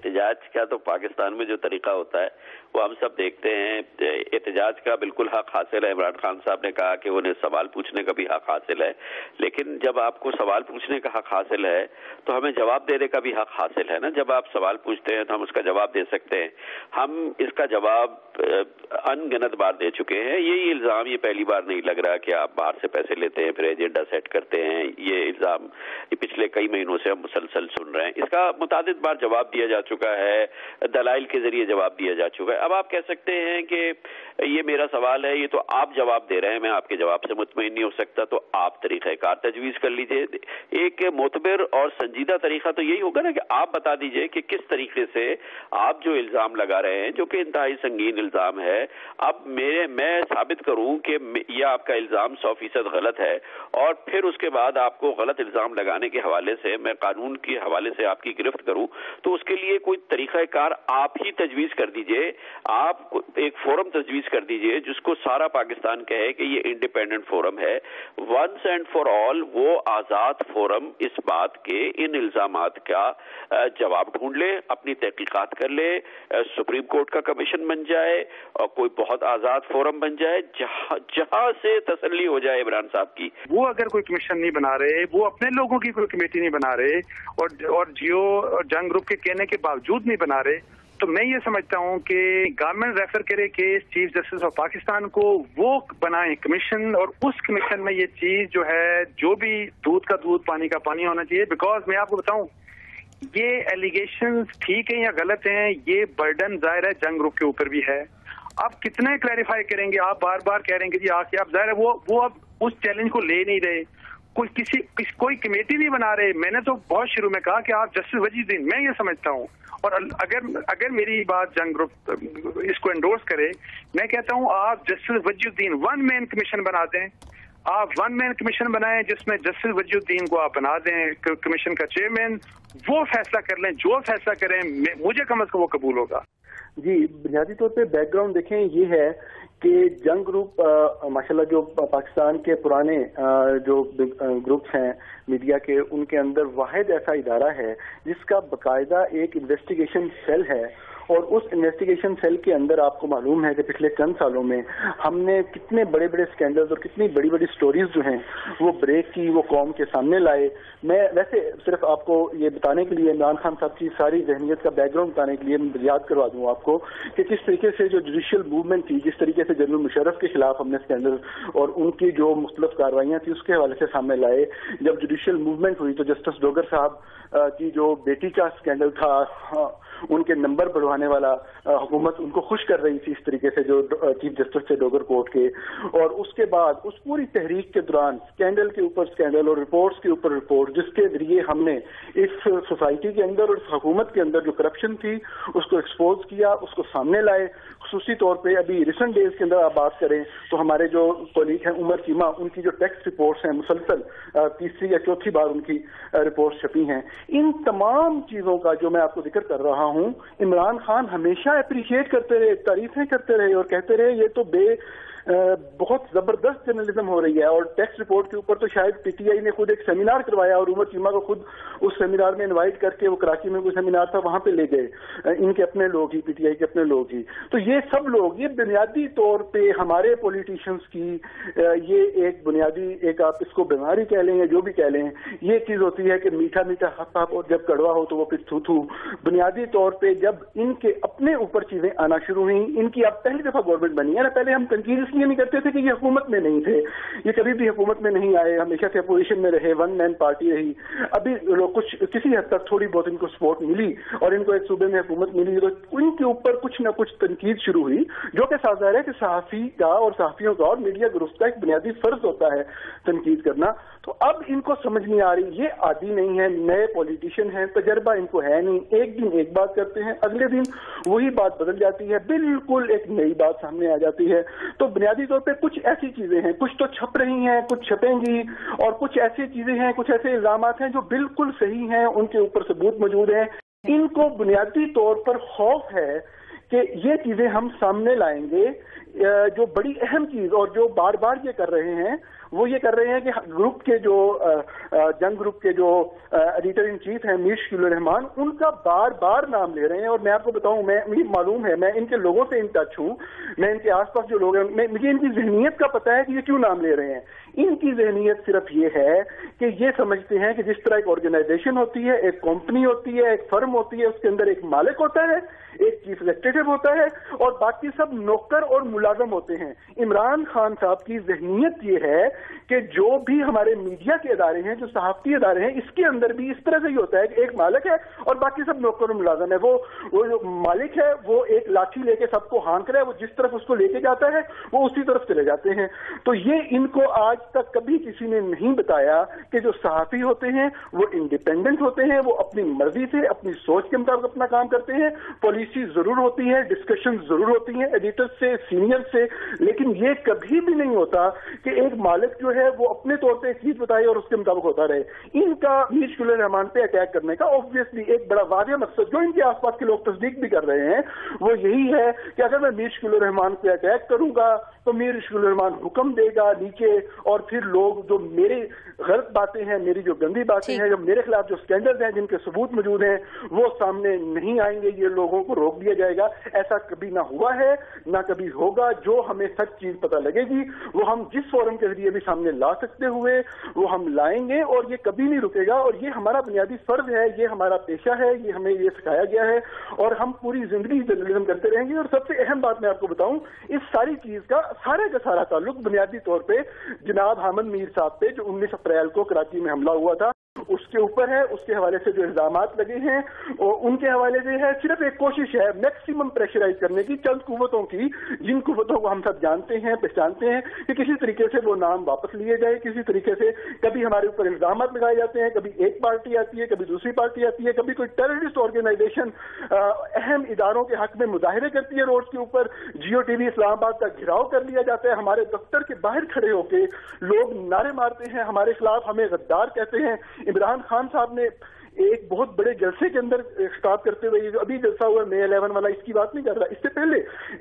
احتجاج کا تو پاکستان میں جو طریقہ ہوتا ہے وہ ہم سب دیکھتے ہیں. احتجاج کا بالکل حق حاصل ہے. عمران خان صاحب نے کہا کہ انہیں سوال پوچھنے کا بھی حق حاصل ہے, لیکن جب آپ کو سوال پوچھنے کا حق حاصل ہے تو ہمیں جواب دینے کا بھی حق حاصل ہے نا. جب آپ سوال پوچھتے ہیں تو ہم اس کا جواب دے سکتے ہیں. ہم اس کا جواب ان گنت بار دے چکے ہیں. یہی الزام یہ پہلی بار نہیں لگ رہا کہ آپ باہر سے پیسے لیتے ہیں پھر ایجنڈا سیٹ کرتے ہیں. یہ الزام پچھلے کئی مہینوں سے ہم مسلسل سن رہے ہیں. اس کا متعدد بار جواب دیا جا چکا ہے, دلائل کے ذریعے جواب دیا جا چکا ہے. اب آپ کہہ سکتے ہیں کہ یہ میرا سوال ہے, یہ تو آپ جواب دے رہے ہیں, میں آپ کے جواب سے مطمئن نہیں ہو سکتا, تو آپ طریقہ کار تجویز کر لیجئے. ایک معتبر اور سنجیدہ طریقہ تو یہی ہوگا نا کہ آپ بتا دیجئے کہ کس طریقے سے آپ جو الزام لگا رہے ہیں, جو کہ انتہائی سنگین الزام ہے, اب میں ثابت کروں کہ یہ آپ کا الزام 100% غلط ہے, اور پھر اس کے بعد آپ کو غلط الزام لگانے کے حوالے سے میں قانون کے حوالے سے آپ کی گرفت کروں, تو اس کے لیے کوئی طریقہ کار آپ ہی تجویز کر دیجئے. آپ ایک فورم تجویز کر دیجئے جس کو سارا پاکستان کہے کہ یہ انڈیپینڈنٹ فورم ہے, ونس اینڈ فار آل وہ آزاد فورم اس بات کے ان الزامات کا جواب ڈھونڈ لے, اپنی تحقیقات کر لے, سپریم کورٹ کا کمیشن بن جائے اور کوئی بہت آزاد فورم بن جائے جہاں سے تسلی ہو جائے عمران صاحب کی. وہ اگر کوئی کمیشن نہیں بنا رہے, وہ اپنے لوگوں کی کوئی کمیٹی نہیں بنا رہے اور جیو اور جنگ گروپ کے کہنے کے باوجود نہیں بنا رہے, تو میں یہ سمجھتا ہوں کہ گورنمنٹ ریفر کرے case chief justice of Pakistan کو, وہ بنائیں کمیشن, اور اس کمیشن میں یہ چیز جو ہے, جو بھی دودھ کا دودھ پانی کا پانی ہونا چاہیے. بیکاز میں آپ کو بتاؤں یہ ایلیگیشنز ٹھیک ہیں یا غلط ہیں, یہ برڈن ظاہر ہے جنگ گروپ کے اوپر بھی ہے. آپ کتنے کلیریفائی کریں گے, آپ بار بار کہہ رہے ہیں کہ جی آپ ظاہر ہے وہ اب اس چیلنج کو لے نہیں رہے, کوئی کمیٹی نہیں بنا رہے. میں نے تو بہت شروع میں کہا کہ آپ جسٹس وجی الدین, میں یہ سمجھتا ہوں, اور اگر میری بات جنگ گروپ اس کو انڈورس کرے, میں کہتا ہوں آپ جسٹس وجی الدین ون مین کمیشن بنا دیں. آپ ون مین کمیشن بنائیں جس میں جسٹس وجی الدین کو آپ بنا دیں کمیشن کا چیئرمین, وہ فیصلہ کر لیں, جو فیصلہ کریں مجھے کم از کم وہ قبول ہوگا. جی, بنیادی طور پہ بیک گراؤنڈ دیکھیں یہ ہے کہ جنگ گروپ ماشاءاللہ جو پاکستان کے پرانے جو گروپس ہیں میڈیا کے, ان کے اندر واحد ایسا ادارہ ہے جس کا باقاعدہ ایک انویسٹیگیشن سیل ہے, اور اس انویسٹیگیشن سیل کے اندر آپ کو معلوم ہے کہ پچھلے چند سالوں میں ہم نے کتنے بڑے بڑے سکینڈلز اور کتنی بڑی بڑی سٹوریز جو ہیں وہ بریک کی, وہ قوم کے سامنے لائے. میں ویسے صرف آپ کو یہ بتانے کے لیے, عمران خان صاحب کی ساری ذہنیت کا بیک گراؤنڈ بتانے کے لیے یاد کروا دوں آپ کو کہ کس طریقے سے جو جوڈیشل موومنٹ تھی, جس طریقے سے جنرل مشرف کے خلاف ہم نے سکینڈل اور ان کی جو مختلف کاروائیاں تھیں اس کے حوالے سے سامنے لائے. جب جوڈیشل موومنٹ ہوئی تو جسٹس ڈوگر صاحب کی جو بیٹی کا سکینڈل تھا, ان کے نمبر بڑھوانے والا, حکومت ان کو خوش کر رہی تھی اس طریقے سے جو چیف جسٹس تھے ڈوگر کورٹ کے, اور اس کے بعد اس پوری تحریک کے دوران سکینڈل کے اوپر سکینڈل اور رپورٹس کے اوپر رپورٹ, جس کے ذریعے ہم نے اس سوسائٹی کے اندر اور اس حکومت کے اندر جو کرپشن تھی اس کو ایکسپوز کیا, اس کو سامنے لائے. خصوصی طور پہ ابھی ریسنٹ ڈیز کے اندر آپ بات کریں تو ہمارے جو کولیگ ہیں عمر چیمہ, ان کی جو ٹیکسٹ رپورٹس ہیں مسلسل تیسری یا چوتھی بار ان کی رپورٹس چھپی ہیں. ان تمام چیزوں کا جو میں آپ کو ذکر کر رہا ہوں, عمران خان ہمیشہ اپریشیٹ کرتے رہے, تعریفیں کرتے رہے اور کہتے رہے یہ تو بہت زبردست جرنلزم ہو رہی ہے. اور ٹیکسٹ رپورٹ کے اوپر تو شاید پی ٹی آئی نے خود ایک سیمینار کروایا, اور عمر چیمہ کو خود اس سیمینار میں انوائٹ کر کے, وہ کراچی میں کوئی سیمینار تھا وہاں پہ لے گئے, ان کے اپنے لوگ ہی, پی ٹی آئی کے اپنے لوگ ہی. تو یہ سب لوگ, یہ بنیادی طور پہ ہمارے پولیٹیشینس کی یہ ایک بنیادی, ایک آپ اس کو بیماری کہہ لیں یا جو بھی کہہ لیں, یہ چیز ہوتی ہے کہ میٹھا میٹھا حق حق, اور جب کڑوا ہو تو وہ پھر تھو. بنیادی طور پہ جب ان کے اپنے اوپر چیزیں آنا شروع ہوئیں, ان کی اب پہلی دفعہ گورنمنٹ بنی ہے نا, پہلے ہم تنقید اس لیے نہیں کرتے تھے کہ یہ حکومت میں نہیں تھے, یہ کبھی بھی حکومت میں نہیں آئے, ہمیشہ سے اپوزیشن میں رہے, ون مین پارٹی رہی. ابھی کچھ کسی حد تک تھوڑی بہت ان کو سپورٹ ملی اور ان کو ایک صوبے میں حکومت ملی, تو ان کے اوپر کچھ نہ کچھ تنقید شروع ہوئی, جو کہ سازگار ہے کہ صحافی کا اور صحافیوں کا اور میڈیا گروپس کا ایک بنیادی فرض ہوتا ہے تنقید کرنا. تو اب ان کو سمجھ نہیں آ رہی, یہ عادی نہیں ہے, نئے پولیٹیشین ہیں, تجربہ ان کو ہے نہیں, ایک دن ایک بات کرتے ہیں, اگلے دن وہی بات بدل جاتی ہے, بالکل ایک نئی بات سامنے آ جاتی ہے. تو بنیادی طور پہ کچھ ایسی چیزیں ہیں, کچھ تو چھپ رہی ہیں, کچھ چھپیں گی, اور کچھ ایسی چیزیں ہیں, کچھ ایسے الزامات ہیں جو بالکل صحیح ہیں, ان کے اوپر ثبوت موجود ہیں. ان کو بنیادی طور پر خوف ہے کہ یہ چیزیں ہم سامنے لائیں گے, जो बड़ी अहम चीज और जो बार बार ये कर रहे हैं वो ये कर रहे हैं कि ग्रुप के जो जंग ग्रुप के जो एडिटर इन चीफ हैं मीर शकील रहमान, उनका बार बार नाम ले रहे हैं। और मैं आपको बताऊं, मुझे मालूम है, मैं इनके लोगों से इन टच हूं, मैं इनके आसपास जो लोग हैं, मुझे इनकी जहनीत का पता है कि ये क्यों नाम ले रहे हैं। इनकी जहनीत सिर्फ ये है कि ये समझते हैं कि जिस तरह एक ऑर्गेनाइजेशन होती है, एक कंपनी होती है, एक फर्म होती है, उसके अंदर एक मालिक होता है, एक चीफ एग्जीक्यूटिव होता है और बाकी सब नौकर और मुलाजम होते हैं। इमरान खान साहब की जहनीत ये है कि जो भी हमारे मीडिया के इदारे हैं, जो सहाफती इदारे हैं, इसके अंदर भी इस तरह से ही होता है कि एक मालिक है और बाकी सब नौकर और मुलाजम है। वो जो मालिक है वो एक लाठी लेके सबको हाँक रहा है, वो जिस तरफ उसको लेके जाता है वो उसी तरफ चले जाते हैं। तो ये इनको आज तक कभी किसी ने नहीं बताया कि जो सहाफी होते हैं वो इंडिपेंडेंट होते हैं, वो अपनी मर्जी से अपनी सोच के मुताबिक अपना काम करते हैं। पॉलिसी जरूर होती है, डिस्कशन जरूर होती है एडिटर से, सीनियर से, लेकिन ये कभी भी नहीं होता कि एक मालिक जो है वो अपने तौर पे एक चीज बताए और उसके मुताबिक होता रहे। इनका मीर शकील रहमान पे अटैक करने का ऑब्वियसली एक बड़ा वाज़ेह मकसद, जो इनके आसपास के लोग तस्दीक भी कर रहे हैं, वो यही है कि अगर मैं मीर शकील रहमान पे अटैक करूंगा तो मीर शकील रहमान हुक्म देगा नीचे, और फिर लोग जो मेरी गलत बातें हैं, मेरी जो गंदी बातें हैं, जो मेरे खिलाफ जो स्कैंडल्स हैं, जिनके सबूत मौजूद हैं, वो सामने नहीं आएंगे, ये लोगों को रोक दिया जाएगा। ऐसा कभी ना हुआ है, ना कभी होगा। जो हमें सच चीज पता लगेगी वो हम जिस फोरम के जरिए भी सामने ला सकते हुए वो हम लाएंगे, और ये कभी नहीं रुकेगा। और ये हमारा बुनियादी फर्ज है, ये हमारा पेशा है, ये हमें ये सिखाया गया है और हम पूरी जिंदगी जर्नलिज्म करते रहेंगे। और सबसे अहम बात मैं आपको बताऊं, इस सारी चीज का सारे का सारा ताल्लुक बुनियादी तौर पे जनाब हामिद मीर साहब पे, जो 19 अप्रैल को कराची में हमला हुआ था, उसके ऊपर है। उसके हवाले से जो इल्जामात लगे हैं और उनके हवाले से है, सिर्फ एक कोशिश है मैक्सिमम प्रेशराइज करने की चंद कुव्वतों की, जिन कुव्वतों को हम सब जानते हैं, पहचानते हैं, कि किसी तरीके से वो नाम वापस लिए जाए, किसी तरीके से कभी हमारे ऊपर इल्जामात लगाए जाते हैं, कभी एक पार्टी आती है, कभी दूसरी पार्टी आती है, कभी कोई टेररिस्ट ऑर्गेनाइजेशन अहम इदारों के हक में मुजाहरे करती है रोड के ऊपर, जियो टीवी इस्लामाबाद का घेराव कर लिया जाता है, हमारे दफ्तर के बाहर खड़े होकर लोग नारे मारते हैं हमारे खिलाफ, हमें गद्दार कहते हैं। इमरान खान साहब ने एक बहुत बड़े जलसे के अंदर खिताब करते हुए, ये जो अभी जलसा हुआ May 11 वाला, इसकी बात नहीं कर रहा, इससे पहले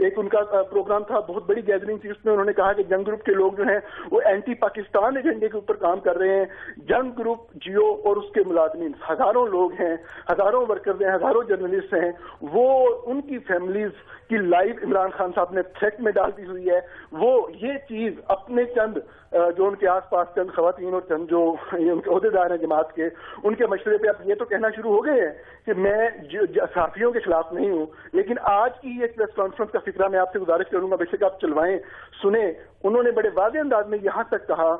एक उनका प्रोग्राम था, बहुत बड़ी गैदरिंग थी, उसमें उन्होंने कहा कि जंग ग्रुप के लोग जो हैं वो एंटी पाकिस्तान एजेंडे के ऊपर काम कर रहे हैं। जंग ग्रुप, जियो और उसके मुलाजमीन हजारों लोग हैं, हजारों वर्कर्स हैं, हजारों जर्नलिस्ट हैं, वो उनकी फैमिलीज की लाइफ इमरान खान साहब ने थ्रेट में डाल दी हुई है। वो ये चीज अपने चंद जो उनके आसपास चंद खवातीन और चंद जो उनके ओहदेदार हैं जमात के, उनके मशवरे पे अब ये तो कहना शुरू हो गए हैं कि मैं सहाफियों के खिलाफ नहीं हूं। लेकिन आज की ये प्रेस कॉन्फ्रेंस का फिक्रा मैं आपसे गुजारिश करूंगा, बेशक आप चलवाएं, सुने। उन्होंने बड़े वाज़ेह अंदाज में यहां तक कहा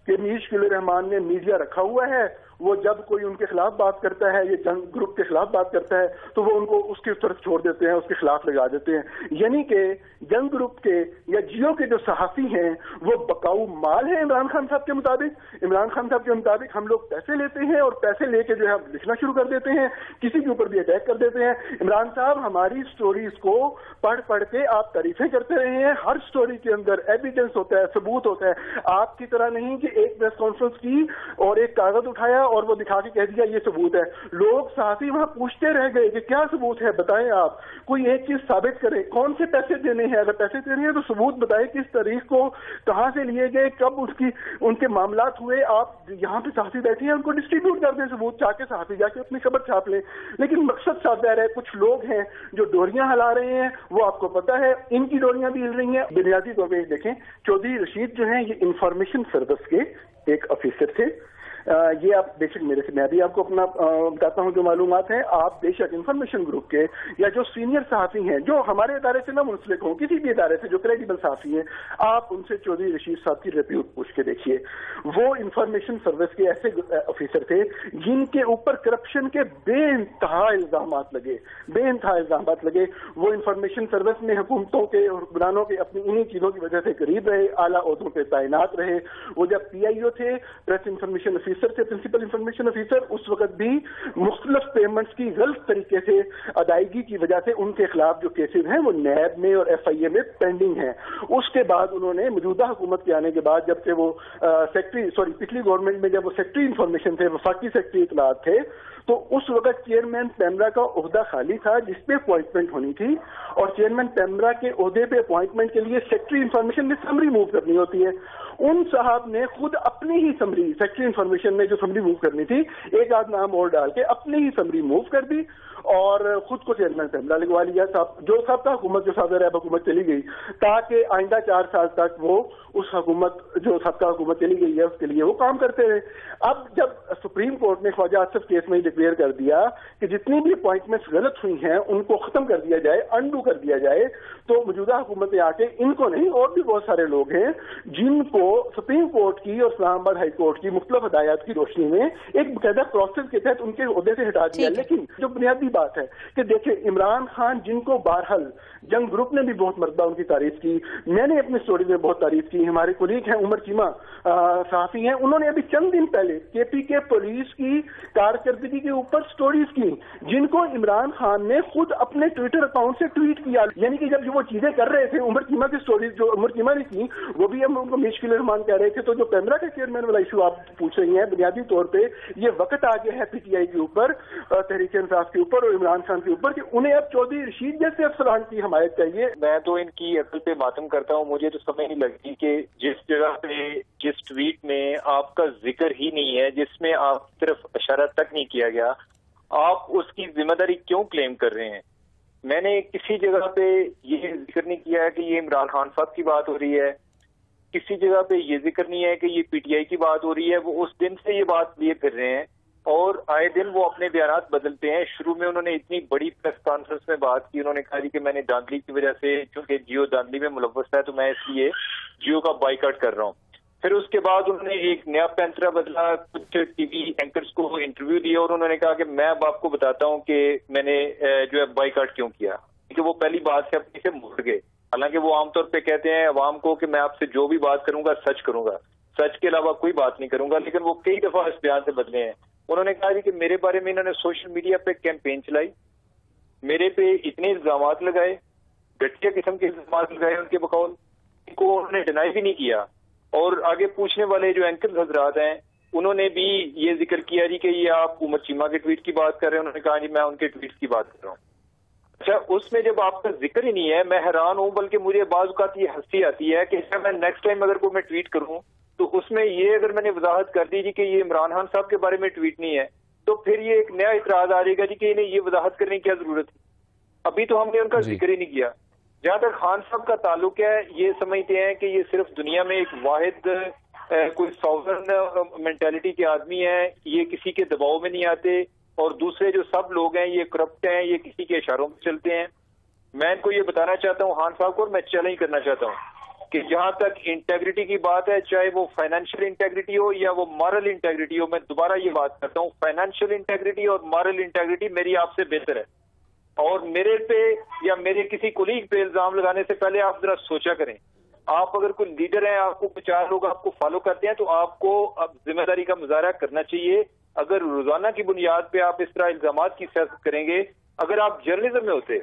कि मीर शकील रहमान ने मीडिया रखा हुआ है, वो जब कोई उनके खिलाफ बात करता है, ये जंग ग्रुप के खिलाफ बात करता है, तो वो उनको उसकी तरफ छोड़ देते हैं, उसके खिलाफ लगा देते हैं। यानी कि जंग ग्रुप के या जियो के जो सहाफी हैं वो बकाऊ माल है इमरान खान साहब के मुताबिक। इमरान खान साहब के मुताबिक हम लोग पैसे लेते हैं और पैसे लेके जो है लिखना शुरू कर देते हैं, किसी के ऊपर भी अटैक कर देते हैं। इमरान साहब, हमारी स्टोरीज को पढ़ पढ़ के आप तारीफें करते रहे हैं, हर स्टोरी के अंदर एविडेंस होता है, सबूत होता है। आपकी तरह नहीं कि एक प्रेस कॉन्फ्रेंस की और एक कागज उठाया और वो दिखा के कह दिया ये सबूत है। लोग सहाफी वहां पूछते रह गए कि क्या सबूत है, बताएं आप, कोई एक चीज साबित करें, कौन से पैसे देने हैं, अगर पैसे देने हैं तो सबूत बताएं, किस तारीख को, कहां से लिए गए, कब उनके मामलात हुए। आप यहाँ पे सहाफी बैठे हैं, उनको डिस्ट्रीब्यूट कर दें सबूत, चाहे सहाफी जाके अपनी खबर छाप लें। लेकिन मकसद साफ है, कुछ लोग हैं जो डोरियां हिला रहे हैं, वो आपको पता है, इनकी डोरियां भी हिल रही हैं। बुनियादी तौर पर देखें, चौधरी रशीद जो है ये इंफॉर्मेशन सर्विस के एक ऑफिसर थे। ये आप बेशक मेरे से, मैं भी आपको अपना बताता हूं जो मालूमात हैं। आप बेशक इंफॉर्मेशन ग्रुप के या जो सीनियर सहाफी हैं जो हमारे इदारे से ना मुंसलिक हों, किसी भी इदारे से जो क्रेडिबल सहाफी हैं, आप उनसे चौधरी रशीद साहब की रिप्यूट पूछ के देखिए। वो इंफॉर्मेशन सर्विस के ऐसे ऑफिसर थे जिनके ऊपर करप्शन के बेइंतहा इल्जामात लगे। वो इंफॉर्मेशन सर्विस में हुकूमतों के और हुक्मरानों के अपनी इन्हीं चीजों की वजह से करीब रहे, आला ओहदों पर तैनात रहे। वो जब PIO थे, प्रेस इंफॉर्मेशन ऑफिसर थे, प्रिंसिपल इंफॉर्मेशन ऑफिसर, उस वक्त भी मुख्तलिफ पेमेंट्स की गलत तरीके से अदायगी की वजह से उनके खिलाफ जो केसेज हैं वो नैब में और FIA में पेंडिंग हैं। उसके बाद उन्होंने मौजूदा हुकूमत के आने के बाद, जब से वो पिछली गवर्नमेंट में जब वो सेक्रेटरी इंफॉर्मेशन थे, वफाकी सेक्रेटरी इत्तलात थे, तो उस वक्त चेयरमैन पैमरा का ओहदा खाली था जिसपे अपॉइंटमेंट होनी थी, और चेयरमैन पैमरा के ओहदे पे अपॉइंटमेंट के लिए सेक्रेटरी इंफॉर्मेशन में समरी मूव करनी होती है। उन साहब ने खुद अपनी ही समरी, सेक्रेटरी इंफॉर्मेशन में जो समरी मूव करनी थी, एक आध नाम और डाल के अपनी ही समरी मूव कर दी और खुद को चेयरमैन पैमरा लगवा लिया। जो सबका हुकूमत, जो सादर हुकूमत चली गई, ताकि आइंदा 4 साल तक वो उस हुकूमत, जो सबका हुकूमत चली गई है, उसके लिए वो काम करते रहे। अब जब सुप्रीम कोर्ट ने ख्वाजा आसिफ केस में डिक्लेयर कर दिया कि जितनी भी अपॉइंटमेंट्स गलत हुई हैं उनको खत्म कर दिया जाए, अनडू कर दिया जाए, तो मौजूदा हुकूमत में आके इनको नहीं, और भी बहुत सारे लोग हैं जिनको सुप्रीम कोर्ट की और इस्लामाबाद हाई कोर्ट की मुख्तलिफ हदायत की रोशनी में एक बाकायदा प्रोसेस के तहत उनके ओहदे से हटा दिया। लेकिन जो बुनियादी बात है कि देखिए, इमरान खान जिनको बहरहाल जंग ग्रुप ने भी बहुत मरतबा उनकी तारीफ की, मैंने अपनी स्टोरी में बहुत तारीफ की, हमारे कोलीग हैं उमर चीमा सहाफी हैं, उन्होंने अभी चंद दिन पहले KPK पुलिस की कारकर्दगी के ऊपर स्टोरीज की, जिनको इमरान खान ने खुद अपने ट्विटर अकाउंट से ट्वीट किया। यानी कि जब वो चीजें कर रहे थे, उमर चीमा की स्टोरीज जो उमर चीमा ने की, वो भी हम उनको मुश्किल रहमान कह रहे थे। तो जो पैमरा के चेयरमैन वाला इशू आप पूछ रही हैं, बुनियादी तौर पर ये वक्त आ गया है PTI के ऊपर, तहरीक इंसाफ के ऊपर और इमरान खान के ऊपर, कि उन्हें अब चौधरी रशीद जैसे अफसरान की हमायत चाहिए। मैं तो इनकी अकल पे मातम करता हूँ। मुझे तो समझ नहीं लगती कि जिस जगह पे, जिस ट्वीट में आपका जिक्र ही नहीं है, जिसमें आप सिर्फ इशारा तक नहीं किया गया, आप उसकी जिम्मेदारी क्यों क्लेम कर रहे हैं? मैंने किसी जगह पे ये जिक्र नहीं किया है कि ये इमरान खान साहब की बात हो रही है, किसी जगह पे ये जिक्र नहीं है कि ये PTI की बात हो रही है। वो उस दिन से ये बात लिए फिर रहे हैं और आए दिन वो अपने बयान बदलते हैं। शुरू में उन्होंने इतनी बड़ी प्रेस कॉन्फ्रेंस में बात की, उन्होंने कहा कि मैंने धांधली की वजह से, चूंकि जियो धांधली में मुलव्वस है, तो मैं इसलिए जियो का बाइकआउट कर रहा हूँ। फिर उसके बाद उन्होंने एक नया पैंतरा बदला, कुछ TV एंकर्स को इंटरव्यू दिया और उन्होंने कहा कि मैं अब आपको बताता हूँ कि मैंने जो है बाइकआउट क्यों किया, क्योंकि वो पहली बात से अपनी से मुड़ गए। हालांकि वो आमतौर पे कहते हैं अवाम को कि मैं आपसे जो भी बात करूंगा सच करूंगा, सच के अलावा कोई बात नहीं करूंगा, लेकिन वो कई दफा इस बयान से बदले हैं। उन्होंने कहा कि मेरे बारे में इन्होंने सोशल मीडिया पे कैंपेन चलाई, मेरे पे इतने इल्जाम लगाए, घटिया किस्म के इल्जाम लगाए उनके बकौल, इनको उन्होंने डिनाई भी नहीं किया। और आगे पूछने वाले जो एंकर हजरात हैं उन्होंने भी ये जिक्र किया जी कि ये आप उमर चीमा के ट्वीट की बात कर रहे हैं। उन्होंने कहा जी मैं उनके ट्वीट की बात कर रहा हूँ। अच्छा, उसमें जब आपका जिक्र ही नहीं है, मैं हैरान हूं, बल्कि मुझे बाज़ औक़ात ये हंसी आती है कि मैं नेक्स्ट टाइम अगर कोई मैं ट्वीट करूं तो उसमें ये अगर मैंने वजाहत कर दी जी कि ये इमरान खान साहब के बारे में ट्वीट नहीं है, तो फिर ये एक नया इतराज आ जाएगा जी कि इन्हें ये वजाहत करने की क्या जरूरत है, अभी तो हमने उनका जिक्र ही नहीं किया। जहां तक खान साहब का ताल्लुक है, ये समझते हैं कि ये सिर्फ दुनिया में एक वाहिद कोई सॉवरन मेंटालिटी के आदमी है, ये किसी के दबाव में नहीं आते, और दूसरे जो सब लोग हैं ये करप्ट हैं, ये किसी के इशारों में चलते हैं। मैं इनको ये बताना चाहता हूँ खान साहब को, और मैं चैलेंज करना चाहता हूँ कि जहां तक इंटेग्रिटी की बात है, चाहे वो फाइनेंशियल इंटेग्रिटी हो या वो मॉरल इंटेग्रिटी हो, मैं दोबारा ये बात करता हूँ, फाइनेंशियल इंटेग्रिटी और मॉरल इंटेग्रिटी मेरी आपसे बेहतर है। और मेरे पे या मेरे किसी कोलीग पे इल्जाम लगाने से पहले आप जरा सोचा करें। आप अगर कोई लीडर हैं, आपको 4 लोग आपको फॉलो करते हैं, तो आपको अब जिम्मेदारी का मुजाहरा करना चाहिए। अगर रोजाना की बुनियाद पे आप इस तरह इल्जामात की सियासत करेंगे, अगर आप जर्नलिज्म में होते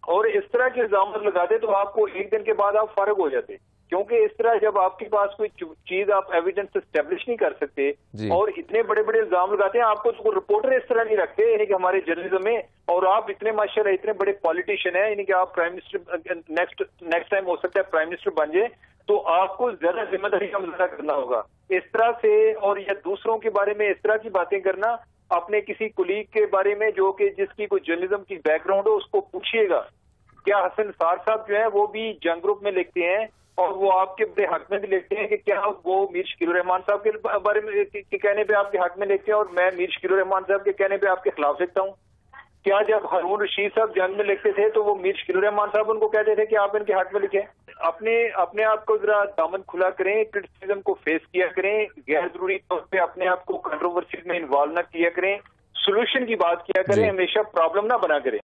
और इस तरह के इल्जाम लगाते तो आपको एक दिन के बाद आप फारग हो जाते, क्योंकि इस तरह जब आपके पास कोई चीज आप एविडेंस एस्टेब्लिश नहीं कर सकते और इतने बड़े बड़े इल्जाम लगाते हैं, आपको तो रिपोर्टर इस तरह नहीं रखते यानी कि हमारे जर्नलिज्म में, और आप इतने माशाल्लाह इतने बड़े पॉलिटिशियन हैं, यानी कि आप प्राइम मिनिस्टर नेक्स्ट टाइम हो सकता है प्राइम मिनिस्टर बन जाए, तो आपको ज्यादा जिम्मेदारी का मुजाहरा करना होगा। इस तरह से और या दूसरों के बारे में इस तरह की बातें करना, अपने किसी कुलीग के बारे में जो कि जिसकी कोई जर्नलिज्म की बैकग्राउंड हो उसको पूछिएगा। क्या हसन निसार साहब जो है वो भी जंग ग्रुप में लिखते हैं और वो आपके बड़े हक में भी लिखते हैं कि क्या वो मीर शकील रहमान साहब के बारे में के कहने पे आपके हक में लिखते हैं और मैं मीर शकील रहमान साहब के कहने पे आपके खिलाफ लिखता हूँ? क्या जब हारून रशीद साहब जंग में लिखते थे तो वो मीर शकील रहमान साहब उनको कहते थे कि आप इनके हक में लिखें? अपने आप को जरा दामन खुला करें, क्रिटिसिज्म को फेस किया करें, गैर जरूरी तौर पे अपने आप को कंट्रोवर्सी में इन्वॉल्व न किया करें, सोल्यूशन की बात किया करें, हमेशा प्रॉब्लम ना बना करें।